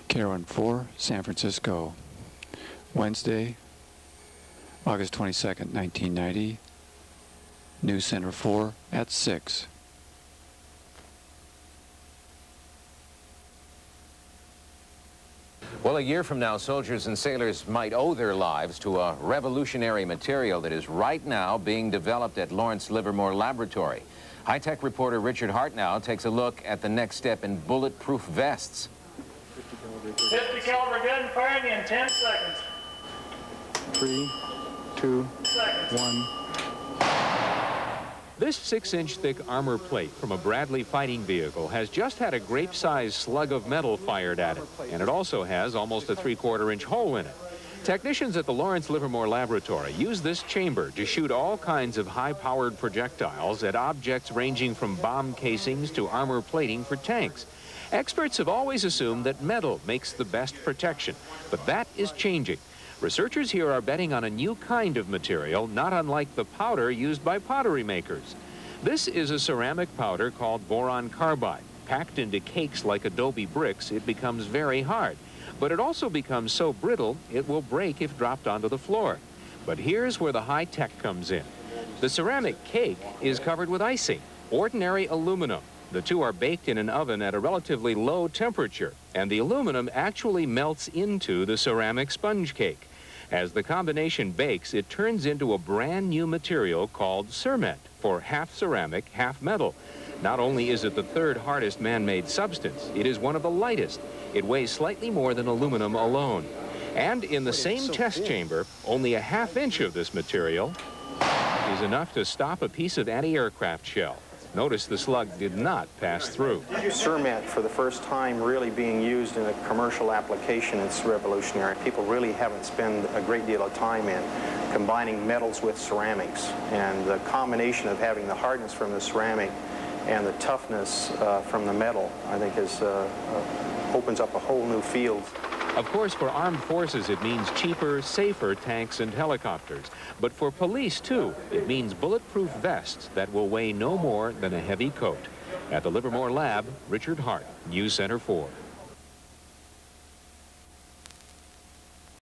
KR-4, San Francisco, Wednesday, August 22nd, 1990, News Center 4 at 6. Well, a year from now, soldiers and sailors might owe their lives to a revolutionary material that is right now being developed at Lawrence Livermore Laboratory. High-tech reporter Richard Hart now takes a look at the next step in bulletproof vests. 50 caliber gun firing in 10 seconds. 3, 2, 1. This 6-inch thick armor plate from a Bradley fighting vehicle has just had a grape-sized slug of metal fired at it, and it also has almost a 3/4-inch hole in it. Technicians at the Lawrence Livermore Laboratory use this chamber to shoot all kinds of high-powered projectiles at objects ranging from bomb casings to armor plating for tanks. Experts have always assumed that metal makes the best protection, but that is changing. Researchers here are betting on a new kind of material, not unlike the powder used by pottery makers. This is a ceramic powder called boron carbide. Packed into cakes like adobe bricks, it becomes very hard. But it also becomes so brittle, it will break if dropped onto the floor. But here's where the high tech comes in. The ceramic cake is covered with icing, ordinary aluminum. The two are baked in an oven at a relatively low temperature, and the aluminum actually melts into the ceramic sponge cake. As the combination bakes, it turns into a brand new material called cement, for half ceramic, half metal. Not only is it the third hardest man-made substance, it is one of the lightest. It weighs slightly more than aluminum alone. And in the same test chamber, only a ½ inch of this material is enough to stop a piece of anti-aircraft shell. Notice the slug did not pass through. Cement, for the first time really being used in a commercial application, it's revolutionary. People really haven't spent a great deal of time in combining metals with ceramics. And the combination of having the hardness from the ceramic and the toughness from the metal, I think, opens up a whole new field. Of course, for armed forces, it means cheaper, safer tanks and helicopters. But for police, too, it means bulletproof vests that will weigh no more than a heavy coat. At the Livermore Lab, Richard Hart, News Center 4.